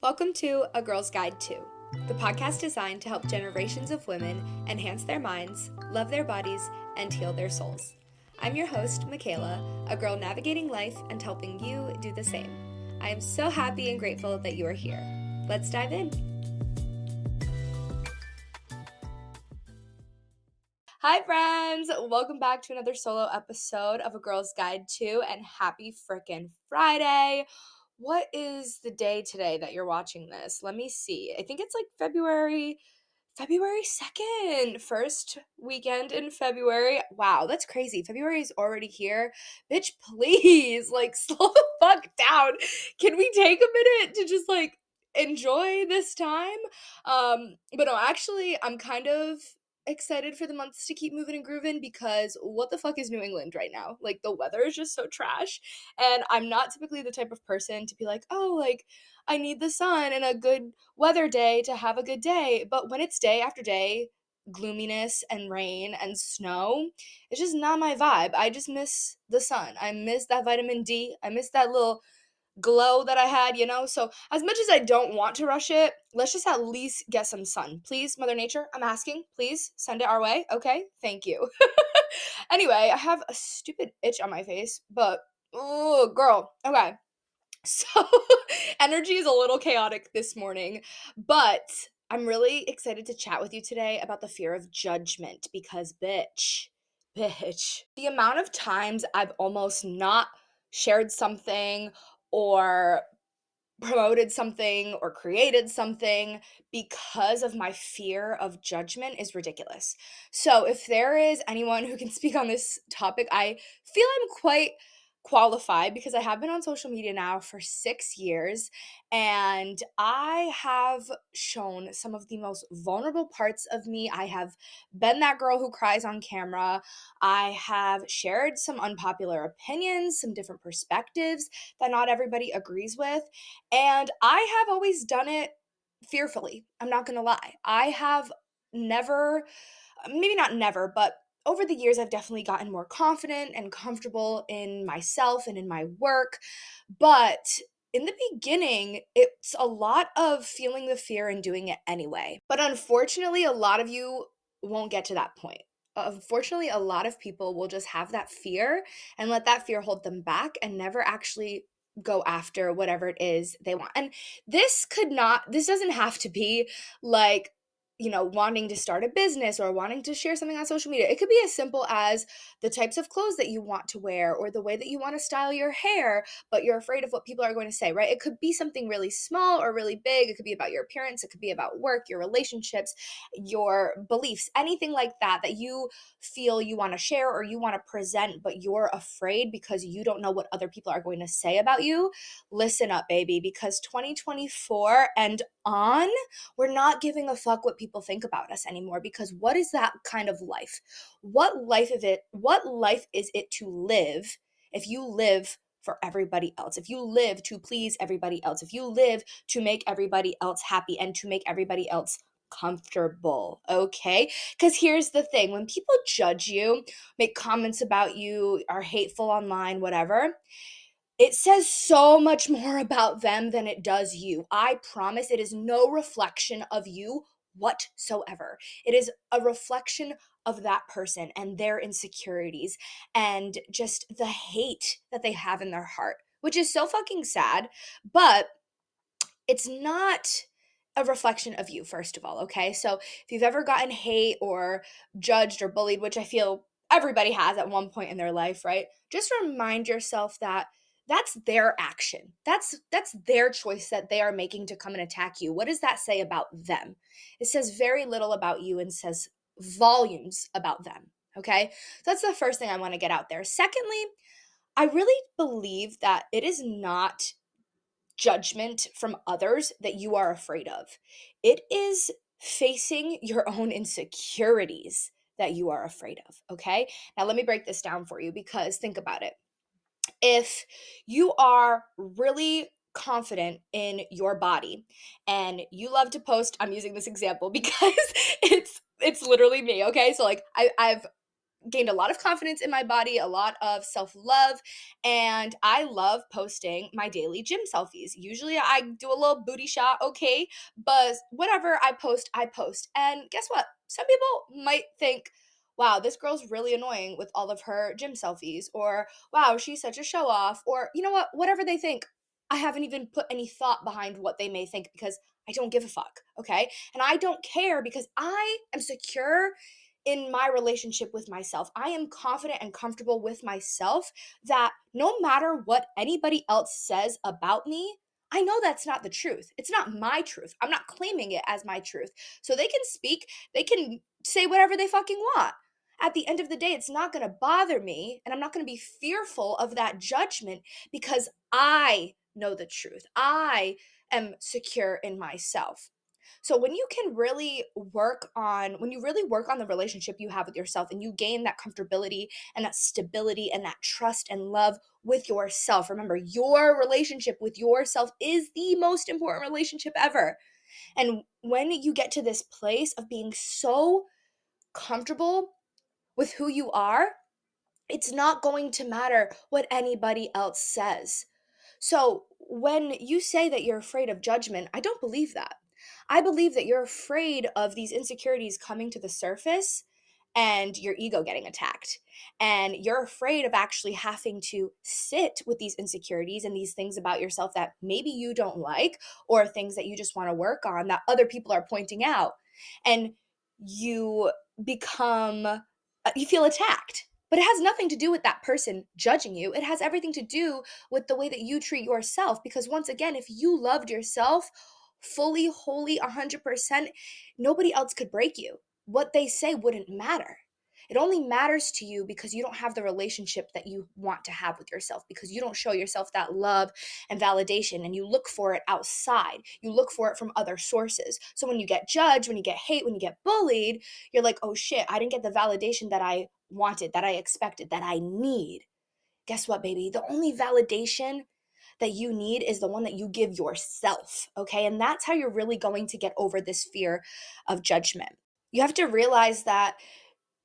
Welcome to A Girl's Guide to, the podcast designed to help generations of women enhance their minds, love their bodies, and heal their souls. I'm your host, Michaela, a girl navigating life and helping you do the same. I am so happy and grateful that you are here. Let's dive in. Hi friends! Welcome back to another solo episode of A Girl's Guide to, and happy frickin' Friday! What is the day today that you're watching this? Let me see. I think it's like February 2nd. First weekend in February. Wow, that's crazy. February is already here. Bitch, please, slow the fuck down. Can we take a minute to just enjoy this time? But no, actually, I'm kind of excited for the months to keep moving and grooving because what the fuck is New England right now? The weather is just so trash. And I'm not typically the type of person to be I need the sun and a good weather day to have a good day. But when it's day after day, gloominess and rain and snow, it's just not my vibe. I just miss the sun. I miss that vitamin D. I miss that little glow that I had, So as much as I don't want to rush it, let's just at least get some sun. Please, Mother Nature, I'm asking. Please send it our way. Okay? Thank you. Anyway, I have a stupid itch on my face, but oh, girl. Okay. So energy is a little chaotic this morning, but I'm really excited to chat with you today about the fear of judgment because bitch, the amount of times I've almost not shared something or promoted something or created something because of my fear of judgment is ridiculous. So, if there is anyone who can speak on this topic, I feel I'm quite qualified because I have been on social media now for 6 years and I have shown some of the most vulnerable parts of me. I have been that girl who cries on camera. I have shared some unpopular opinions, some different perspectives that not everybody agrees with. And I have always done it fearfully. I'm not going to lie. I have never, maybe not never, but over the years, I've definitely gotten more confident and comfortable in myself and in my work. But in the beginning, it's a lot of feeling the fear and doing it anyway. But unfortunately, a lot of you won't get to that point. Unfortunately, a lot of people will just have that fear and let that fear hold them back and never actually go after whatever it is they want. And this doesn't have to be wanting to start a business or wanting to share something on social media. It could be as simple as the types of clothes that you want to wear or the way that you want to style your hair, but you're afraid of what people are going to say, right? It could be something really small or really big. It could be about your appearance. It could be about work, your relationships, your beliefs, anything like that you feel you want to share or you want to present, but you're afraid because you don't know what other people are going to say about you. Listen up, baby, because 2024 and on, we're not giving a fuck what people think about us anymore because what is that kind of life? What life is it to live if you live for everybody else? If you live to please everybody else, if you live to make everybody else happy and to make everybody else comfortable, okay? Because here's the thing, when people judge you, make comments about you, are hateful online, whatever, it says so much more about them than it does you. I promise it is no reflection of you whatsoever. It is a reflection of that person and their insecurities and just the hate that they have in their heart, which is so fucking sad, but it's not a reflection of you, first of all, okay? So if you've ever gotten hate or judged or bullied, which I feel everybody has at one point in their life, right? Just remind yourself that that's their action. That's their choice that they are making to come and attack you. What does that say about them? It says very little about you and says volumes about them, okay? So that's the first thing I want to get out there. Secondly, I really believe that it is not judgment from others that you are afraid of. It is facing your own insecurities that you are afraid of, okay? Now, let me break this down for you because think about it. If you are really confident in your body and you love to post, I'm using this example because it's literally me, okay? So I've gained a lot of confidence in my body, a lot of self-love, and I love posting my daily gym selfies. Usually I do a little booty shot, okay, but whatever I post, I post. And guess what? Some people might think, wow, this girl's really annoying with all of her gym selfies, or wow, she's such a show off, or you know what, whatever they think. I haven't even put any thought behind what they may think because I don't give a fuck, okay? And I don't care because I am secure in my relationship with myself. I am confident and comfortable with myself that no matter what anybody else says about me, I know that's not the truth. It's not my truth. I'm not claiming it as my truth. So they can speak, they can say whatever they fucking want. At the end of the day, it's not going to bother me, and I'm not going to be fearful of that judgment because I know the truth. I am secure in myself. So when you really work on the relationship you have with yourself and you gain that comfortability and that stability and that trust and love with yourself. Remember, your relationship with yourself is the most important relationship ever. And when you get to this place of being so comfortable with who you are, it's not going to matter what anybody else says. So, when you say that you're afraid of judgment, I don't believe that. I believe that you're afraid of these insecurities coming to the surface and your ego getting attacked. And you're afraid of actually having to sit with these insecurities and these things about yourself that maybe you don't like, or things that you just want to work on that other people are pointing out. And you you feel attacked. But it has nothing to do with that person judging you. It has everything to do with the way that you treat yourself. Because once again, if you loved yourself fully, wholly, 100%, nobody else could break you. What they say wouldn't matter. It only matters to you because you don't have the relationship that you want to have with yourself, because you don't show yourself that love and validation, and you look for it outside. You look for it from other sources. So when you get judged, when you get hate, when you get bullied, you're like, oh shit, I didn't get the validation that I wanted, that I expected, that I need. Guess what, baby? The only validation that you need is the one that you give yourself, okay? And that's how you're really going to get over this fear of judgment. You have to realize that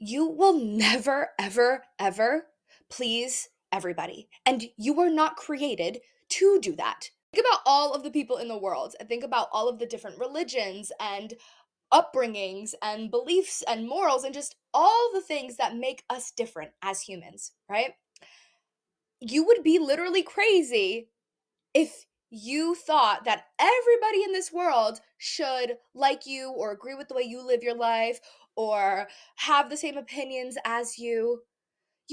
you will never, ever, ever please everybody. And you were not created to do that. Think about all of the people in the world and think about all of the different religions and upbringings and beliefs and morals and just all the things that make us different as humans, right? You would be literally crazy if you thought that everybody in this world should like you or agree with the way you live your life or have the same opinions as you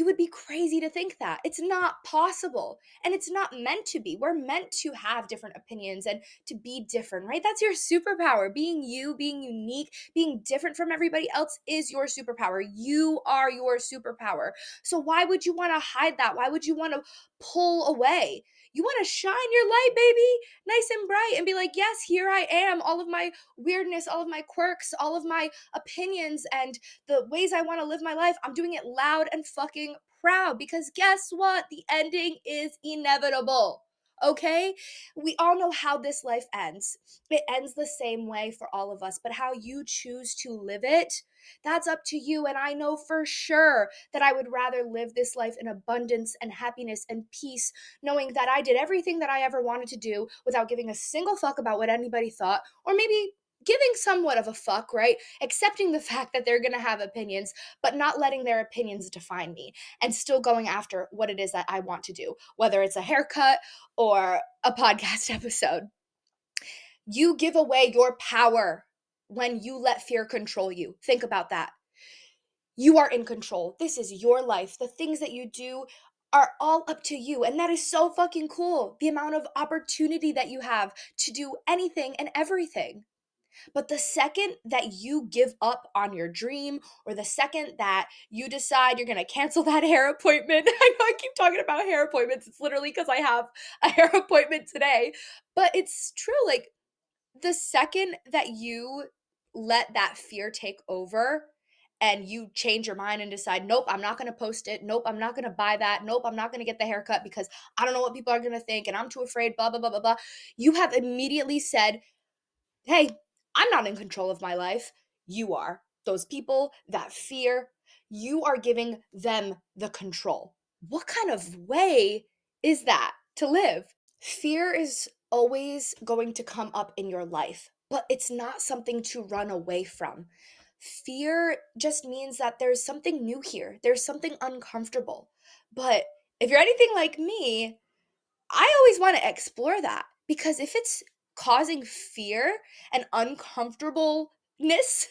would be crazy to think that. It's not possible. And it's not meant to be. We're meant to have different opinions and to be different, right? That's your superpower. Being you, being unique, being different from everybody else is your superpower. You are your superpower. So why would you want to hide that? Why would you want to pull away? You want to shine your light, baby, nice and bright, and be like, yes, here I am. All of my weirdness, all of my quirks, all of my opinions, and the ways I want to live my life, I'm doing it loud and fucking proud because guess what? The ending is inevitable. Okay? We all know how this life ends. It ends the same way for all of us, but how you choose to live it, that's up to you. And I know for sure that I would rather live this life in abundance and happiness and peace, knowing that I did everything that I ever wanted to do without giving a single fuck about what anybody thought, or maybe giving somewhat of a fuck, right? Accepting the fact that they're gonna have opinions, but not letting their opinions define me and still going after what it is that I want to do, whether it's a haircut or a podcast episode. You give away your power when you let fear control you. Think about that. You are in control. This is your life. The things that you do are all up to you. And that is so fucking cool. The amount of opportunity that you have to do anything and everything. But the second that you give up on your dream, or the second that you decide you're going to cancel that hair appointment, I know I keep talking about hair appointments. It's literally because I have a hair appointment today. But it's true. Like, the second that you let that fear take over and you change your mind and decide, nope, I'm not going to post it. Nope, I'm not going to buy that. Nope, I'm not going to get the haircut because I don't know what people are going to think and I'm too afraid, blah, blah, blah, blah, blah. You have immediately said, hey, I'm not in control of my life. You are. Those people, that fear, you are giving them the control. What kind of way is that to live? Fear is always going to come up in your life, but it's not something to run away from. Fear just means that there's something new here, there's something uncomfortable. But if you're anything like me, I always want to explore that because if it's causing fear and uncomfortableness,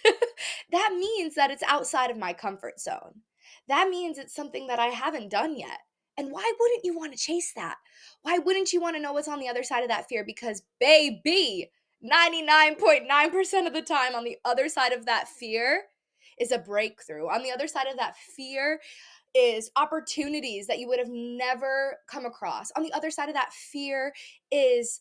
that means that it's outside of my comfort zone. That means it's something that I haven't done yet. And why wouldn't you want to chase that? Why wouldn't you want to know what's on the other side of that fear? Because, baby, 99.9% of the time, on the other side of that fear is a breakthrough. On the other side of that fear is opportunities that you would have never come across. On the other side of that fear is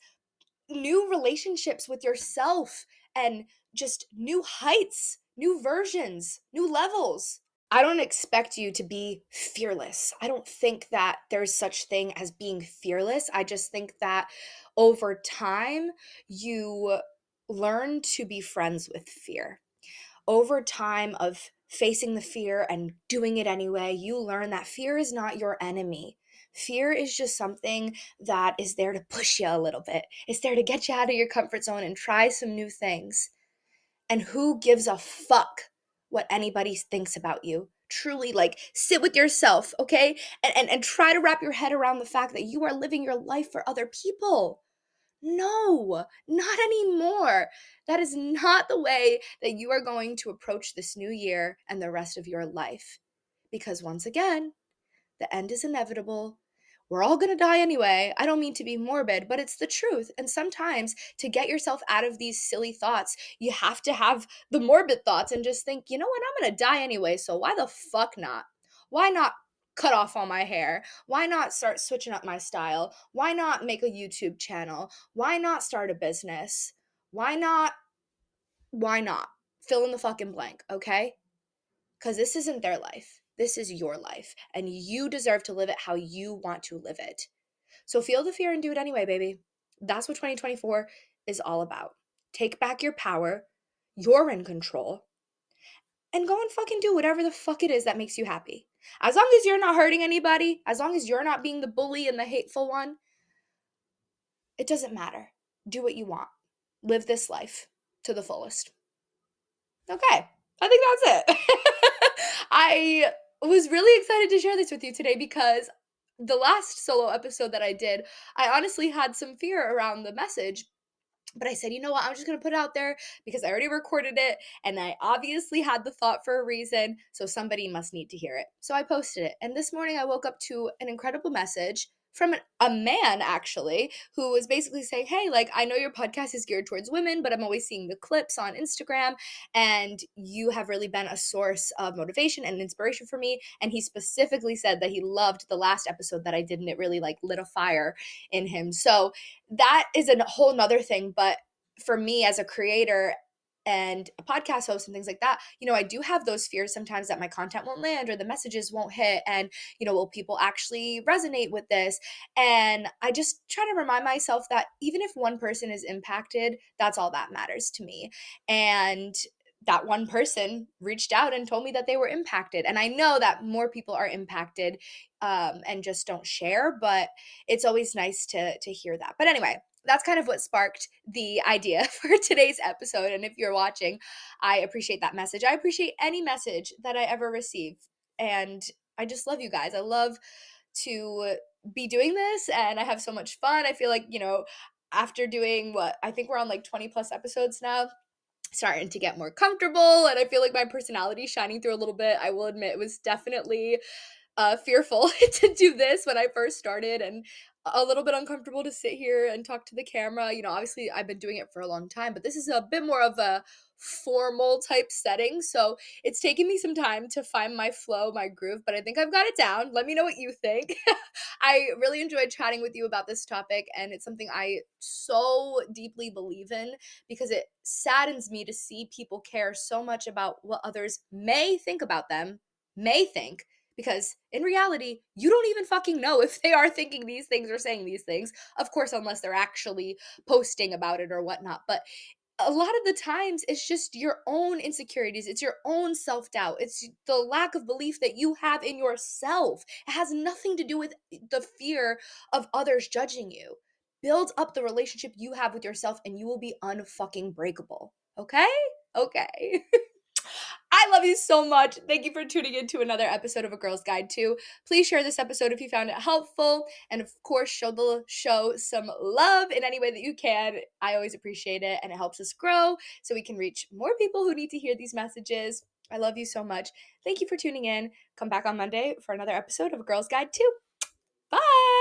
new relationships with yourself and just new heights, new versions, new levels. I don't expect you to be fearless. I don't think that there's such thing as being fearless. I just think that over time you learn to be friends with fear. Over time of facing the fear and doing it anyway, you learn that fear is not your enemy. Fear is just something that is there to push you a little bit. It's there to get you out of your comfort zone and try some new things. And who gives a fuck what anybody thinks about you? Truly, like, sit with yourself, okay? And try to wrap your head around the fact that you are living your life for other people. No, not anymore. That is not the way that you are going to approach this new year and the rest of your life. Because once again, the end is inevitable. We're all going to die anyway. I don't mean to be morbid, but it's the truth. And sometimes to get yourself out of these silly thoughts, you have to have the morbid thoughts and just think, you know what, I'm going to die anyway. So why the fuck not? Why not cut off all my hair? Why not start switching up my style? Why not make a YouTube channel? Why not start a business? Why not? Why not? Fill in the fucking blank, okay? Because this isn't their life. This is your life. And you deserve to live it how you want to live it. So feel the fear and do it anyway, baby. That's what 2024 is all about. Take back your power. You're in control. And go and fucking do whatever the fuck it is that makes you happy. As long as you're not hurting anybody, as long as you're not being the bully and the hateful one, it doesn't matter. Do what you want. Live this life to the fullest. Okay, I think that's it. I was really excited to share this with you today because the last solo episode that I did, I honestly had some fear around the message. But I said, you know what? I'm just going to put it out there because I already recorded it and I obviously had the thought for a reason. So somebody must need to hear it. So I posted it. And this morning I woke up to an incredible message from a man actually who was basically saying, hey, like, I know your podcast is geared towards women, but I'm always seeing the clips on Instagram and you have really been a source of motivation and inspiration for me. And he specifically said that he loved the last episode that I did and it really like lit a fire in him. So that is a whole nother thing. But for me as a creator and a podcast host and things like that, you know, I do have those fears sometimes that my content won't land or the messages won't hit. And, you know, will people actually resonate with this? And I just try to remind myself that even if one person is impacted, that's all that matters to me. And that one person reached out and told me that they were impacted. And I know that more people are impacted and just don't share, but it's always nice to hear that. But anyway, that's kind of what sparked the idea for today's episode. And if you're watching, I appreciate that message. I appreciate any message that I ever receive. And I just love you guys. I love to be doing this and I have so much fun. I feel like, you know, after doing what I think we're on like 20 plus episodes now, starting to get more comfortable and I feel like my personality is shining through a little bit. I will admit it was definitely fearful to do this when I first started and a little bit uncomfortable to sit here and talk to the camera. You know, obviously I've been doing it for a long time, but this is a bit more of a formal type setting. So it's taken me some time to find my flow, my groove, but I think I've got it down. Let me know what you think. I really enjoyed chatting with you about this topic, and it's something I so deeply believe in because it saddens me to see people care so much about what others may think about them, may think, because in reality, you don't even fucking know if they are thinking these things or saying these things. Of course, unless they're actually posting about it or whatnot. But a lot of the times it's just your own insecurities, it's your own self-doubt, it's the lack of belief that you have in yourself. It has nothing to do with the fear of others judging you. Build up the relationship you have with yourself and you will be unfucking breakable. Okay? Okay. I love you so much. Thank you for tuning in to another episode of A Girl's Guide to. Please share this episode if you found it helpful. And of course, show the show some love in any way that you can. I always appreciate it and it helps us grow so we can reach more people who need to hear these messages. I love you so much. Thank you for tuning in. Come back on Monday for another episode of A Girl's Guide to. Bye.